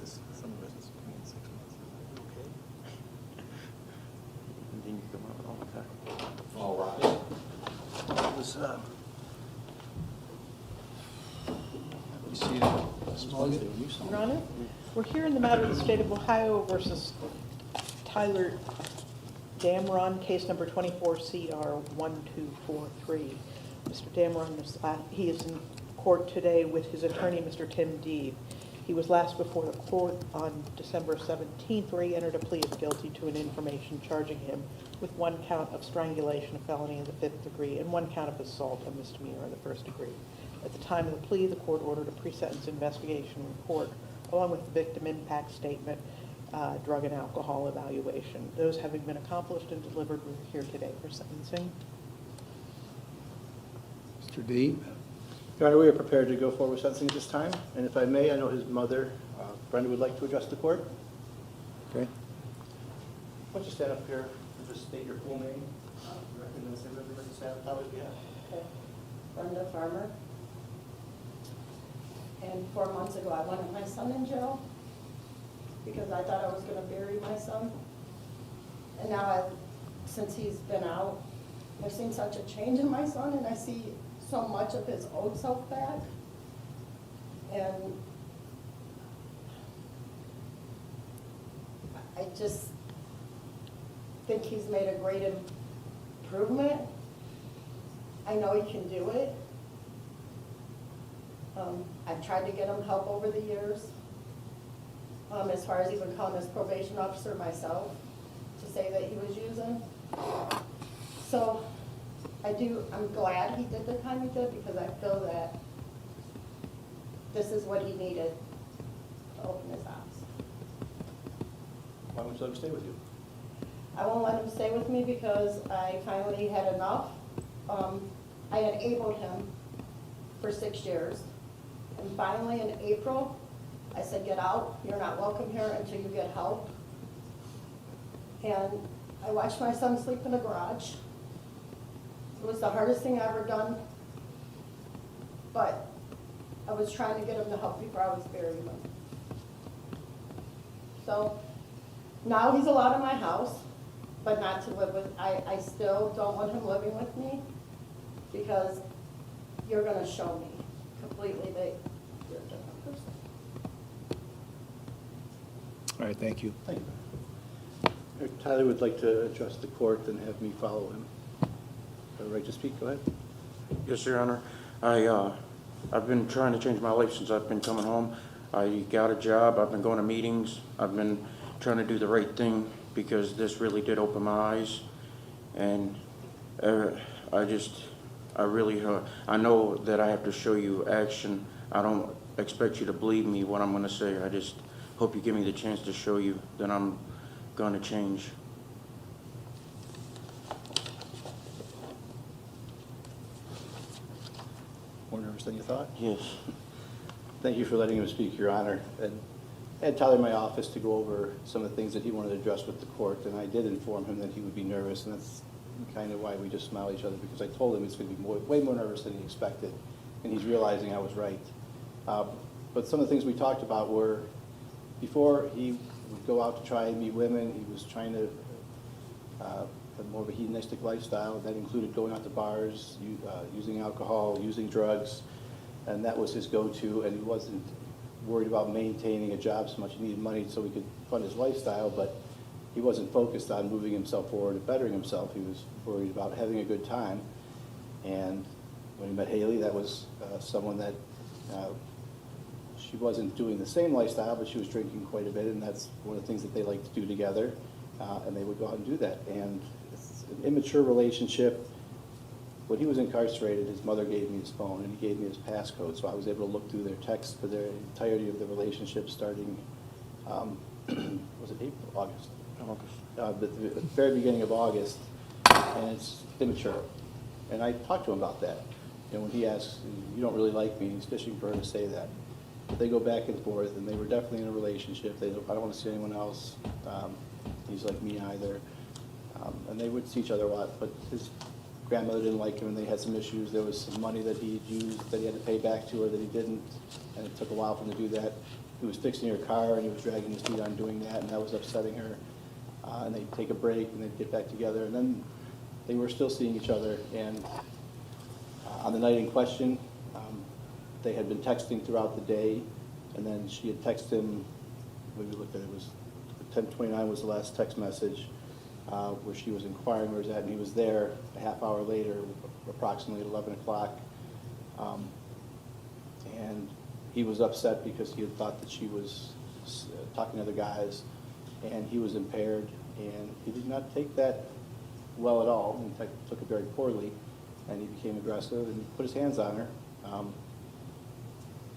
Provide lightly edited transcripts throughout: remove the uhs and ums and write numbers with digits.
this, some of this is between 6 months. Okay. And then you come out all the time. All right. It was, you see it? Your Honor, we're here in the matter of the State of Ohio versus Tyler Damron, case number 24CR1243. Mr. Damron, he is in court today with his attorney, Mr. Tim Deeb. He was last before the court on December 17th, where he entered a plea of guilty to an information charging him with 1 count of strangulation, a felony in the 5th degree, and 1 count of assault, a misdemeanor in the 1st degree. At the time of the plea, the court ordered a pre-sentence investigation report, along with the victim impact statement, drug and alcohol evaluation. Those having been accomplished and delivered, we're here today for sentencing. Mr. Deeb? Your Honor, we are prepared to go forward with sentencing at this time. And if I may, I know his mother, Brenda, would like to address the court. Okay. Why don't you stand up here and just state your full name? And then say whatever you'd like to say on Tyler's behalf. Okay. Brenda Farmer. And 4 months ago, I wanted my son in jail because I thought I was going to bury my son. And now, since he's been out, I've seen such a change in my son, and I see so much of his old self back. And I just think he's made a great improvement. I know he can do it. I've tried to get him help over the years, as far as even calling his probation officer myself to say that he was using. So I'm glad he did the time he did, because I feel that this is what he needed to open his eyes. Why won't you let him stay with you? I won't let him stay with me because I finally had enough. I had abled him for 6 years. And finally in April, I said, get out. You're not welcome here until you get help. And I watched my son sleep in the garage. It was the hardest thing I ever done. But I was trying to get him the help before I was burying him. So now he's allowed in my house, but not to live with. I still don't want him living with me, because you're going to show me completely that you're a different person. All right, thank you. Thank you. Tyler would like to address the court and have me follow him. Have the right to speak? Go ahead. Yes, Your Honor. I've been trying to change my life since I've been coming home. I got a job. I've been going to meetings. I've been trying to do the right thing, because this really did open my eyes. And I know that I have to show you action. I don't expect you to believe me what I'm going to say. I just hope you give me the chance to show you that I'm going to change. More nervous than you thought? Yes. Thank you for letting him speak, Your Honor. And I had Tyler in my office to go over some of the things that he wanted to address with the court, and I did inform him that he would be nervous, and that's kind of why we just smile at each other, because I told him he's going to be way more nervous than he expected, and he's realizing I was right. But some of the things we talked about were, before he would go out to try and meet women, he was trying to have more of a hedonistic lifestyle. That included going out to bars, using alcohol, using drugs, and that was his go-to, and he wasn't worried about maintaining a job so much. He needed money so he could fund his lifestyle, but he wasn't focused on moving himself forward and bettering himself. He was worried about having a good time. And when he met Haley, that was someone that she wasn't doing the same lifestyle, but she was drinking quite a bit, and that's one of the things that they like to do together, and they would go out and do that. And it's an immature relationship. When he was incarcerated, his mother gave me his phone, and he gave me his passcode, so I was able to look through their texts for their entirety of the relationship, starting, was it April? August. The very beginning of August, and it's immature. And I talked to him about that. You know, when he asks, you don't really like me, he's fishing for her to say that. But they go back and forth, and they were definitely in a relationship. I don't want to see anyone else. He's like me either. And they would see each other a lot, but his grandmother didn't like him and they had some issues. There was some money that he had used that he had to pay back to her that he didn't, and it took a while for him to do that. He was fixing her car and he was dragging his feet on doing that, and that was upsetting her. And they'd take a break and they'd get back together, and then they were still seeing each other. And on the night in question, they had been texting throughout the day, and then she had texted him, when we looked at it, it was 10:29 was the last text message, where she was inquiring where he was at, and he was there a half hour later, approximately at 11 o'clock. And he was upset because he had thought that she was talking to other guys, and he was impaired, and he did not take that well at all. In fact, took it very poorly, and he became aggressive and put his hands on her.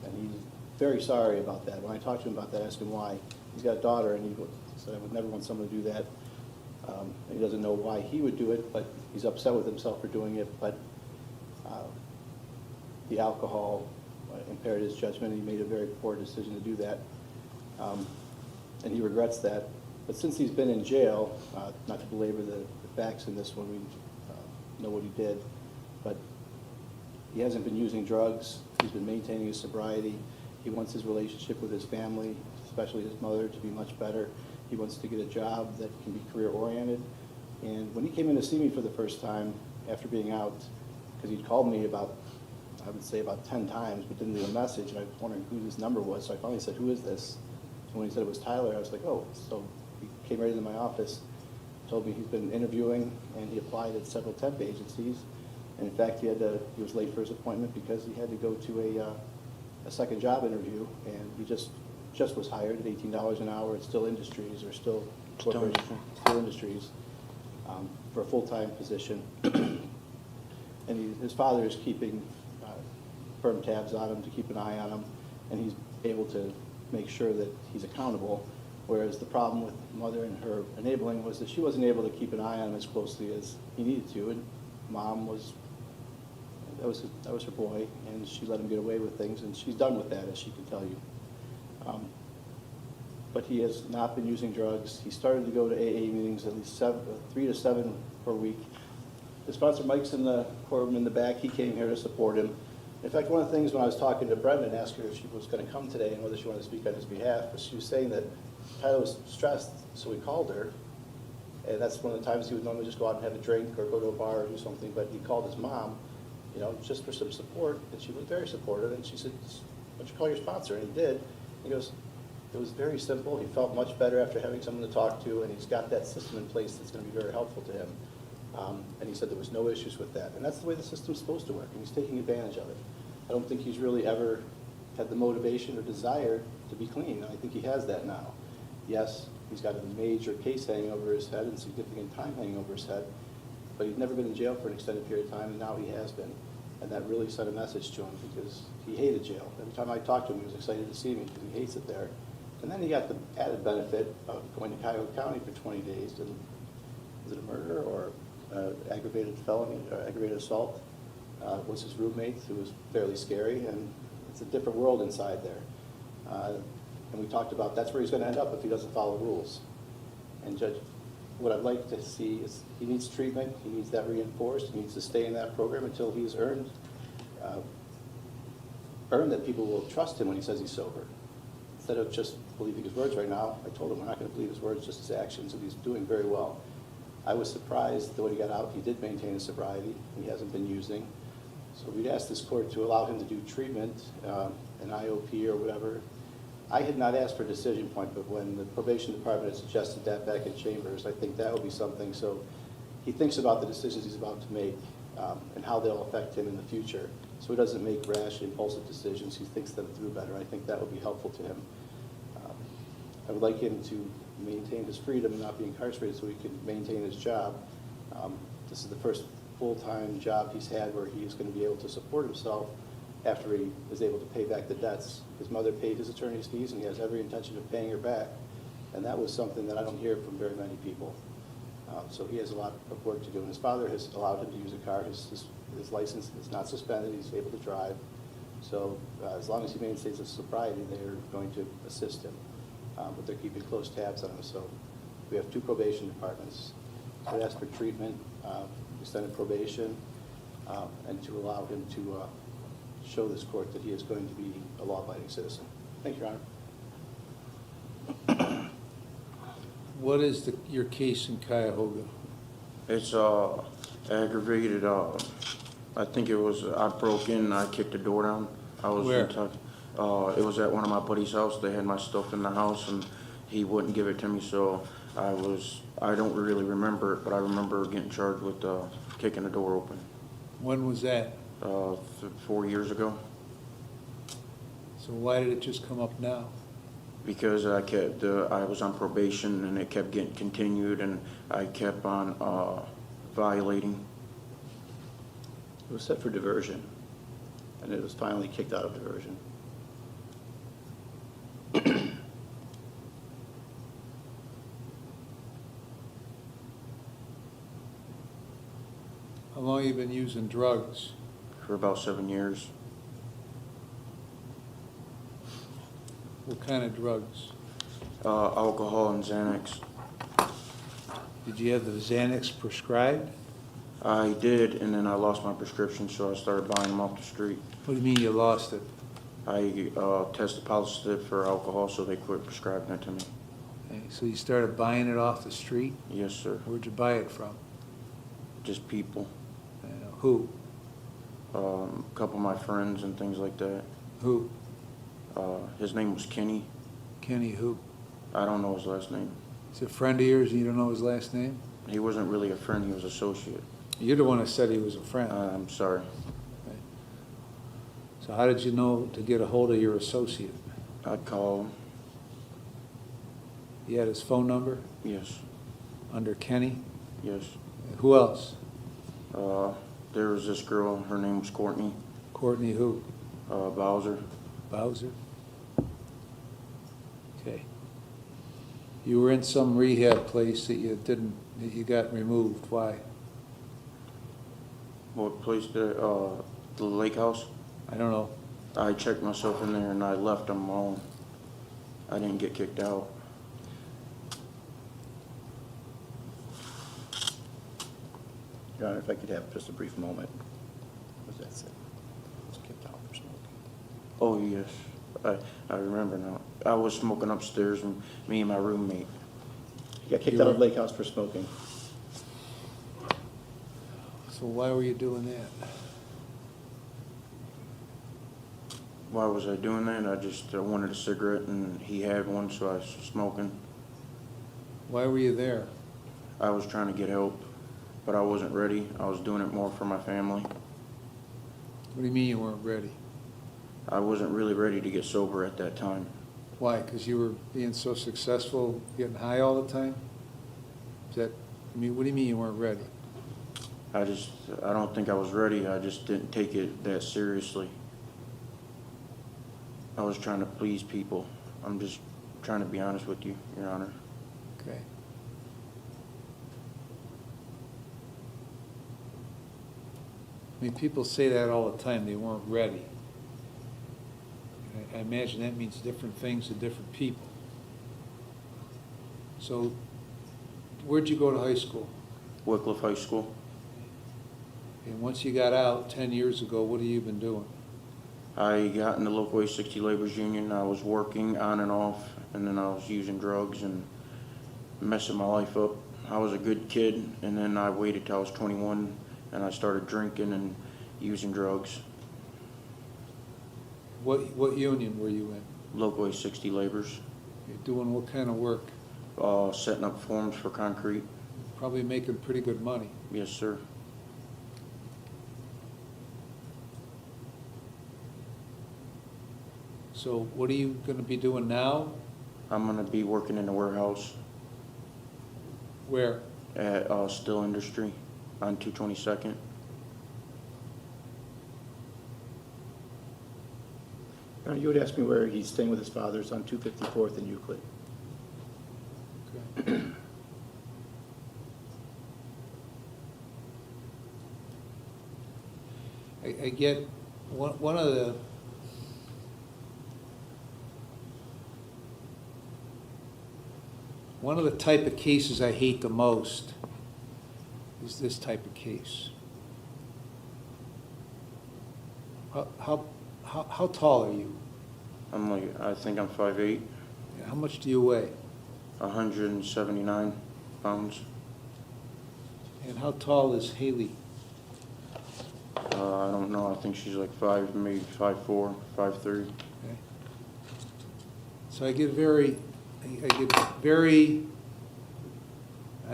And he's very sorry about that. When I talked to him about that, I asked him why. He's got a daughter, and he said, I would never want someone to do that. He doesn't know why he would do it, but he's upset with himself for doing it. But the alcohol impaired his judgment, and he made a very poor decision to do that. And he regrets that. But since he's been in jail, not to belabor the facts in this one, we know what he did, but he hasn't been using drugs. He's been maintaining his sobriety. He wants his relationship with his family, especially his mother, to be much better. He wants to get a job that can be career-oriented. And when he came in to see me for the first time after being out, because he'd called me about, I would say about 10 times, but didn't leave a message, and I was wondering who this number was, so I finally said, who is this? And when he said it was Tyler, I was like, oh. So he came right into my office, told me he's been interviewing, and he applied at several temp agencies. And in fact, he was late for his appointment because he had to go to a second job interview, and he just was hired at $18 an hour at Still Industries, or Still Industries, for a full-time position. And his father is keeping firm tabs on him, to keep an eye on him, and he's able to make sure that he's accountable. Whereas the problem with mother and her enabling was that she wasn't able to keep an eye on him as closely as he needed to, and mom was, that was her boy, and she let him get away with things, and she's done with that, as she can tell you. But he has not been using drugs. He started to go to AA meetings at least 3 to 7 per week. His sponsor Mike's in the courtroom in the back. He came here to support him. In fact, one of the things when I was talking to Brenda and asked her if she was going to come today and whether she wanted to speak on his behalf, was she was saying that Tyler was stressed, so we called her. And that's one of the times he would normally just go out and have a drink or go to a bar or do something, but he called his mom, just for some support, and she was very supportive, and she said, why don't you call your sponsor? And he did. He goes, it was very simple. He felt much better after having someone to talk to, and he's got that system in place that's going to be very helpful to him. And he said there was no issues with that. And that's the way the system's supposed to work, and he's taking advantage of it. I don't think he's really ever had the motivation or desire to be clean, and I think he has that now. Yes, he's got a major case hanging over his head and significant time hanging over his head, but he's never been in jail for an extended period of time, and now he has been. And that really sent a message to him, because he hated jail. Every time I talked to him, he was excited to see me because he hates it there. And then he got the added benefit of going to Cuyahoga County for 20 days. And was it a murder or aggravated felony or aggravated assault? Was his roommate, who was fairly scary, and it's a different world inside there. And we talked about that's where he's going to end up if he doesn't follow rules. And Judge, what I'd like to see is he needs treatment, he needs that reinforced, he needs to stay in that program until he's earned that people will trust him when he says he's sober. Instead of just believing his words right now, I told him we're not going to believe his words, just his actions, and he's doing very well. I was surprised that when he got out, he did maintain his sobriety. He hasn't been using. So we'd asked this court to allow him to do treatment, an IOP or whatever. I had not asked for a decision point, but when the probation department had suggested that back in chambers, I think that would be something. So he thinks about the decisions he's about to make and how they'll affect him in the future. So he doesn't make rash, impulsive decisions. He thinks them through better. I think that would be helpful to him. I would like him to maintain his freedom and not be incarcerated so he can maintain his job. This is the first full-time job he's had where he is going to be able to support himself after he is able to pay back the debts. His mother paid his attorney's fees, and he has every intention of paying her back. And that was something that I don't hear from very many people. So he has a lot of work to do. And his father has allowed him to use a car. His license is not suspended. He's able to drive. So as long as he maintains his sobriety, they're going to assist him. But they're keeping close tabs on him. So we have 2 probation departments. So we asked for treatment. We extended probation, and to allow him to show this court that he is going to be a law-abiding citizen. Thank you, Your Honor. What is your case in Cuyahoga? It's aggravated, I think it was, I broke in and I kicked the door down. I was Where? in it was at one of my buddy's house. They had my stuff in the house and he wouldn't give it to me, so I don't really remember it, but I remember getting charged with kicking the door open. When was that? 4 years ago. So why did it just come up now? Because I was on probation and it kept getting continued and I kept on violating. It was set for diversion, and it was finally kicked out of diversion. How long have you been using drugs? For about 7 years. What kind of drugs? Alcohol and Xanax. Did you have the Xanax prescribed? I did, and then I lost my prescription, so I started buying them off the street. What do you mean you lost it? I tested positive for alcohol, so they quit prescribing it to me. Okay, so you started buying it off the street? Yes, sir. Where'd you buy it from? Just people. Who? A couple of my friends and things like that. Who? His name was Kenny. Kenny who? I don't know his last name. He's a friend of yours and you don't know his last name? He wasn't really a friend, he was an associate. You're the one that said he was a friend. I'm sorry. Okay. So how did you know to get a hold of your associate? I'd call him. You had his phone number Yes, under Kenny? yes. Who else? There was this girl, her name was Courtney Courtney who? Bowser. Bowser? Okay. You were in some rehab place that you got removed. Why? What place did the lake house? I don't know. I checked myself in there and I left on my own. I didn't get kicked out. Your Honor, if I could have just a brief moment. What's that say? Was kicked out for smoking. Oh, yes. I remember now. I was smoking upstairs and me and my roommate. He got kicked out of Lake House for smoking. So why were you doing that? Why was I doing that? I just wanted a cigarette and he had one, so I was smoking. Why were you there? I was trying to get help, but I wasn't ready. I was doing it more for my family. What do you mean you weren't ready? I wasn't really ready to get sober at that time. Why? Because you were being so successful, getting high all the time? What do you mean you weren't ready? I don't think I was ready. I just didn't take it that seriously. I was trying to please people. I'm just trying to be honest with you, Your Honor. Okay. I mean, people say that all the time, they weren't ready. I imagine that means different things to different people. So, where'd you go to high school? Wycliffe High School. And once you got out 10 years ago, what have you been doing? I got in the local 860 Laborers Union. I was working on and off, and then I was using drugs and messing my life up. I was a good kid, and then I waited till I was 21, and I started drinking and using drugs. What union were you in? Local 860 Laborers. You're doing what kind of work? Setting up forms for concrete. Probably making pretty good money. Yes, sir. So what are you going to be doing now? I'm going to be working in the warehouse Where? at Still Industry on 222nd. Your Honor, you would ask me where he's staying with his father's on 254th and Euclid. Okay. I get one of the type of cases I hate the most is this type of case. How tall are you? I think I'm 5'8", How much do you weigh? 179 pounds. And how tall is Haley? I don't know, I think she's like 5, maybe 5'4", 5'3". Okay. So I get very, I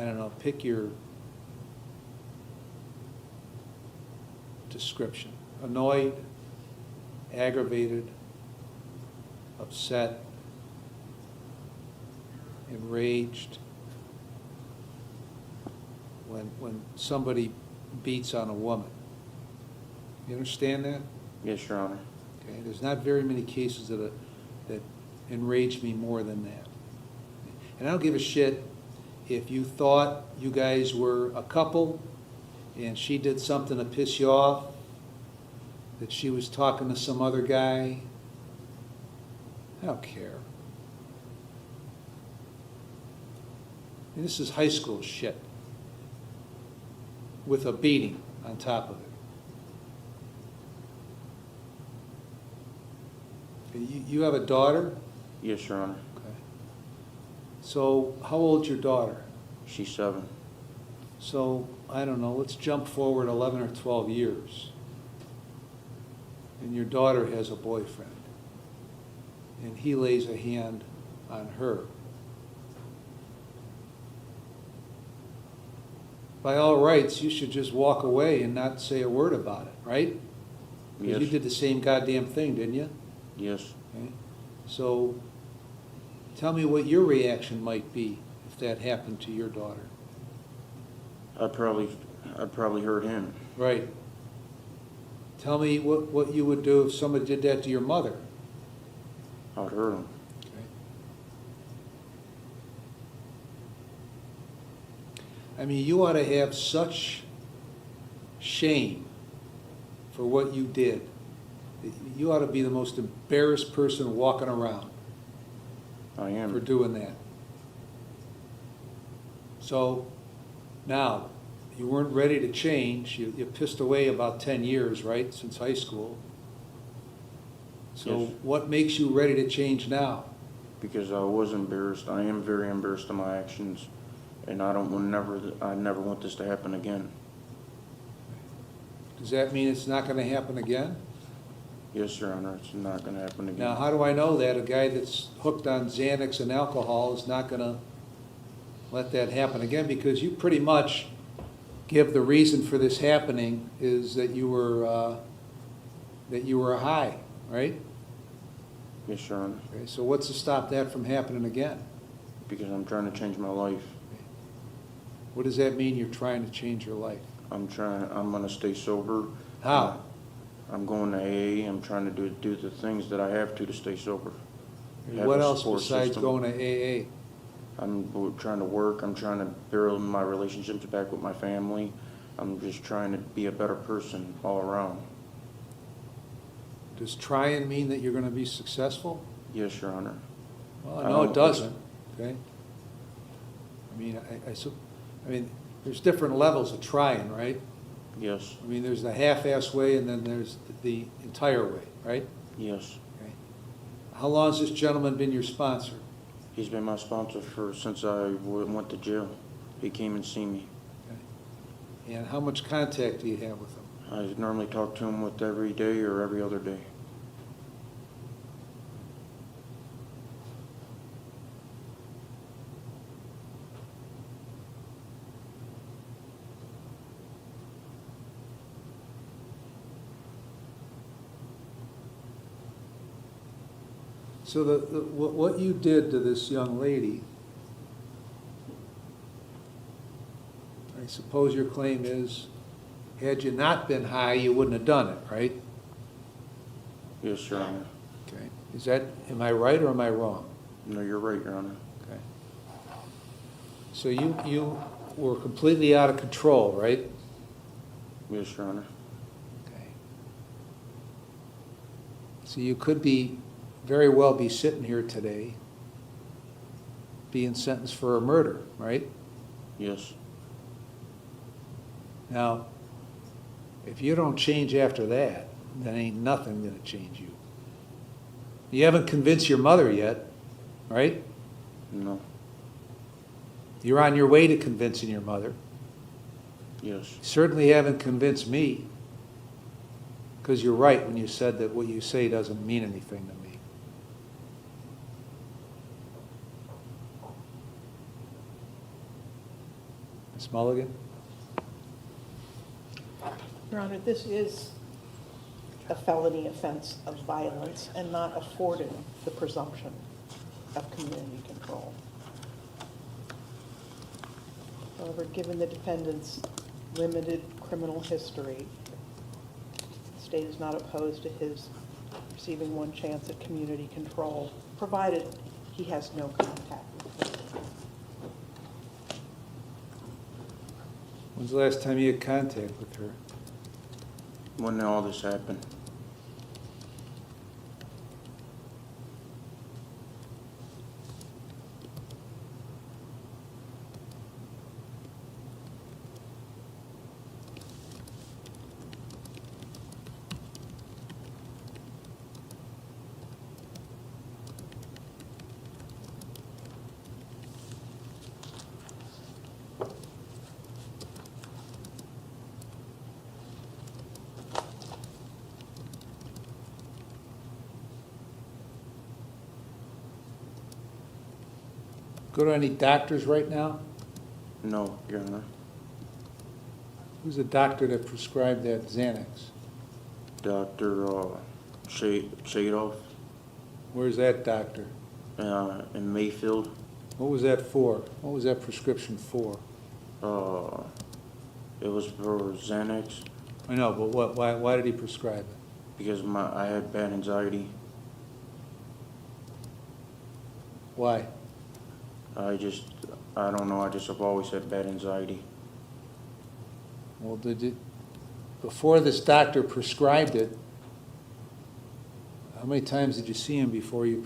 don't know, pick your description. Annoyed, aggravated, upset, enraged, when somebody beats on a woman. You understand that? Yes, Your Honor. Okay, there's not very many cases that enrage me more than that. And I don't give a shit if you thought you guys were a couple and she did something to piss you off, that she was talking to some other guy. I don't care. And this is high school shit with a beating on top of it. You have a daughter? Yes, Your Honor. Okay. So how old's your daughter? She's 7. So, I don't know, let's jump forward 11 or 12 years. And your daughter has a boyfriend. And he lays a hand on her. By all rights, you should just walk away and not say a word about it, right? Because you Yes. did the same goddamn thing, didn't you? Yes. Okay. So, tell me what your reaction might be if that happened to your daughter. I'd probably hurt him. Right. Tell me what you would do if somebody did that to your mother. I'd hurt him. Okay. I mean, you ought to have such shame for what you did. You ought to be the most embarrassed person walking around I for am. doing that. So, now, you weren't ready to change. You pissed away about 10 years, right, since high school. So Yes. what makes you ready to change now? Because I was embarrassed. I am very embarrassed of my actions, and I never want this to happen again. Does that mean it's not going to happen again? Yes, Your Honor, it's not going to happen again. Now, how do I know that a guy that's hooked on Xanax and alcohol is not going to let that happen again? Because you pretty much give the reason for this happening is that you were high, right? Yes, Your Honor, Okay, so what's to stop that from happening again? because I'm trying to change my life. What does that mean, you're trying to change your life? I'm going to stay sober. How? I'm going to AA. I'm trying to do the things that I have to stay sober. And Have what a else support besides system. going to AA? I'm trying to work. I'm trying to build my relationships back with my family. I'm just trying to be a better person all around. Does trying mean that you're going to be successful? Yes, Your Honor. Well, I no, it don't- doesn't, okay? I mean, I mean, there's different levels of trying, right? Yes, I mean, there's the half-ass way and then there's the entire way, right? yes. Okay. How long has this gentleman been your sponsor? He's been my sponsor since I went to jail. He came and seen me. Okay. And how much contact do you have with him? I normally talk to him every day or every other day. So what you did to this young lady, I suppose your claim is, had you not been high, you wouldn't have done it, right? Yes, Your Honor. Okay. Am I right or am I wrong? No, you're right, Your Honor. Okay. So you were completely out of control, right? Yes, Your Honor. Okay. So you could very well be sitting here today being sentenced for a murder, right? Yes, Now, if you don't change after that, then ain't nothing gonna change you. You haven't convinced your mother yet, right? No. You're on your way to convincing your mother. Yes. You certainly haven't convinced me, because you're right when you said that what you say doesn't mean anything to me. Ms. Mulligan? Your Honor, this is a felony offense of violence and not afforded the presumption of community control. However, given the defendant's limited criminal history, the state is not opposed to his receiving one chance at community control, provided he has no contact with her. When's the last time you had contact with her? When all this happened? Go to any doctors right now? No, Your Honor. Who's the doctor that prescribed that Xanax? Dr. Shadoff Where's that doctor? in Mayfield. What was that for? What was that prescription for? It was for Xanax I know, but why did he prescribe it? because I had bad anxiety. Why? I don't know, I've always had bad anxiety. Well, before this doctor prescribed it, how many times did you see him before he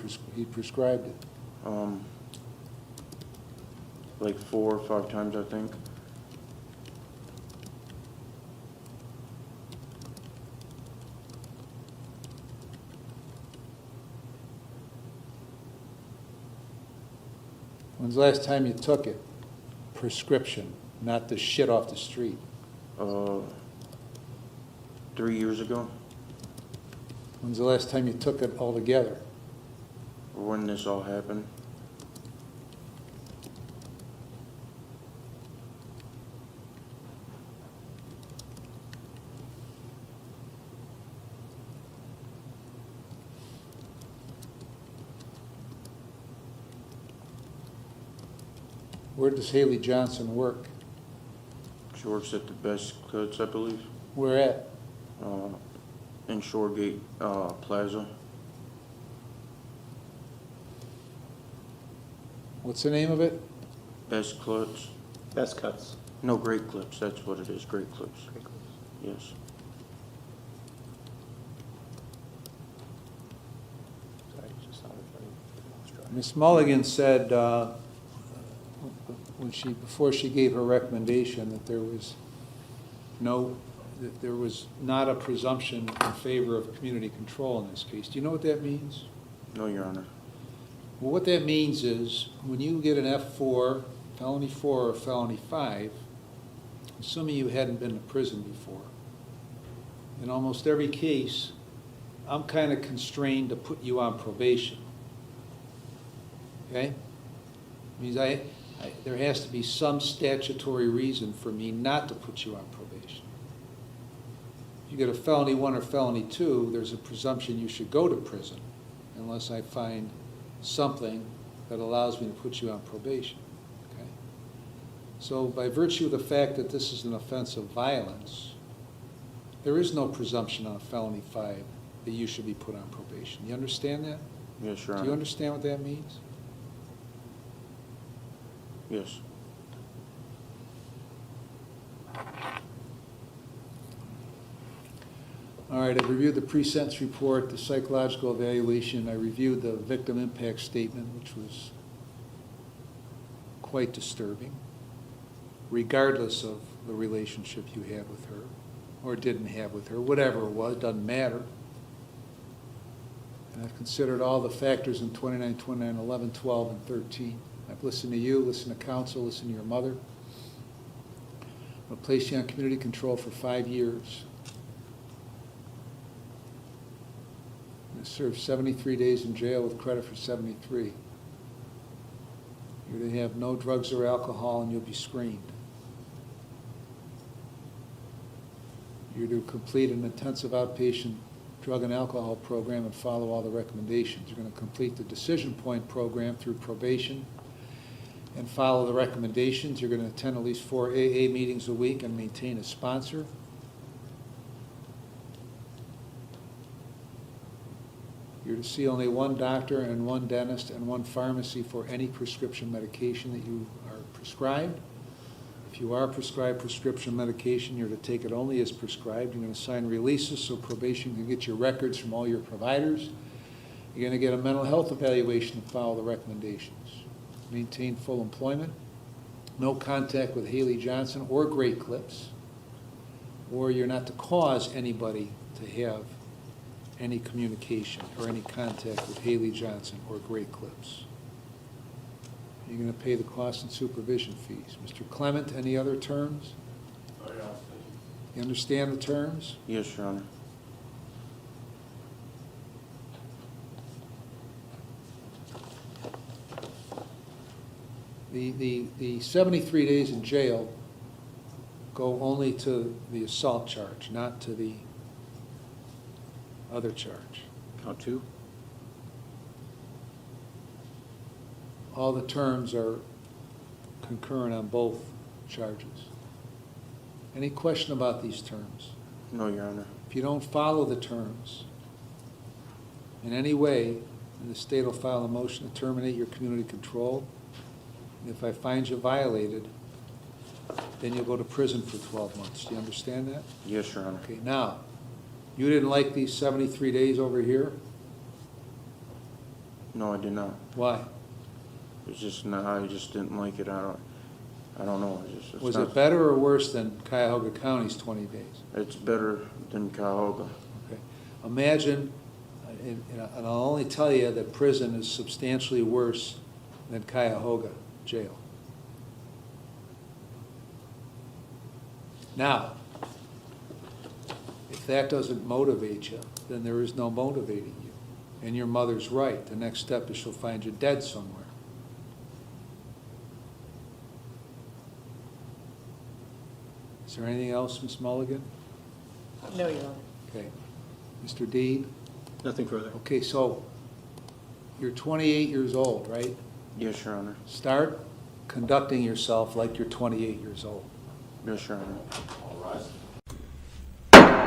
prescribed it? Like 4 or 5 times, I think. When's the last time you took it? Prescription, not the shit off the street. 3 years ago, When's the last time you took it altogether? when this all happened. Where does Haley Johnson work? She works at the Best Cuts, I believe, Where at? in Shoregate Plaza. What's the name of it? Best Cuts. Best cuts. No, Great Clips, that's what it is, Great Clips. Yes. Sorry, it just sounded funny. Ms. Mulligan said, before she gave her recommendation, that there was not a presumption in favor of community control in this case. Do you know what that means? No, Your Honor. Well, what that means is, when you get an F4, felony 4 or felony 5, assuming you hadn't been to prison before, in almost every case, I'm kind of constrained to put you on probation. Okay? Means there has to be some statutory reason for me not to put you on probation. If you get a felony 1 or felony 2, there's a presumption you should go to prison unless I find something that allows me to put you on probation. Okay? So by virtue of the fact that this is an offense of violence, there is no presumption on a felony 5 that you should be put on probation. You understand that? Yes, Your Honor. Do you understand what that means? Yes. All right, I've reviewed the pre-sentence report, the psychological evaluation. I reviewed the victim impact statement, which was quite disturbing. regardless of the relationship you had with her or didn't have with her, whatever it was, doesn't matter. And I've considered all the factors in 29, 29, 11, 12, and 13. I've listened to you, listened to counsel, listened to your mother. I'm going to place you on community control for 5 years. I'm going to serve 73 days in jail with credit for 73. You're to have no drugs or alcohol, and you'll be screened. You're to complete an intensive outpatient drug and alcohol program and follow all the recommendations. You're going to complete the decision point program through probation and follow the recommendations. You're going to attend at least 4 AA meetings a week and maintain a sponsor. You're to see only one doctor and one dentist and one pharmacy for any prescription medication that you are prescribed. If you are prescribed prescription medication, you're to take it only as prescribed. You're going to sign releases so probation can get your records from all your providers. You're going to get a mental health evaluation and follow the recommendations. Maintain full employment. No contact with Haley Johnson or Great Clips. Or you're not to cause anybody to have any communication or any contact with Haley Johnson or Great Clips. You're going to pay the cost and supervision fees. Mr. Clement, any other terms? Oh, yeah. You understand the terms? Yes, Your Honor. The 73 days in jail go only to the assault charge, not to the other charge. Count two? All the terms are concurrent on both charges. Any question about these terms? No, Your Honor. If you don't follow the terms in any way, then the state will file a motion to terminate your community control. And if I find you violated, then you'll go to prison for 12 months. Do you understand that? Yes, Your Honor. Okay, now, you didn't like these 73 days over here? No, I did not. Why? It's just not, I just didn't like it. I don't know. It's Was not, it better or worse than Cuyahoga County's 20 days? It's better than Cuyahoga. Okay. Imagine, and I'll only tell you that prison is substantially worse than Cuyahoga jail. Now, if that doesn't motivate you, then there is no motivating you. And your mother's right. The next step is she'll find you dead somewhere. Is there anything else, Ms. Mulligan? No, Your Honor. Okay. Mr. Deed? Nothing further. Okay, so you're 28 years old, right? Yes, Your Honor. Start conducting yourself like you're 28 years old. Yes, Your Honor.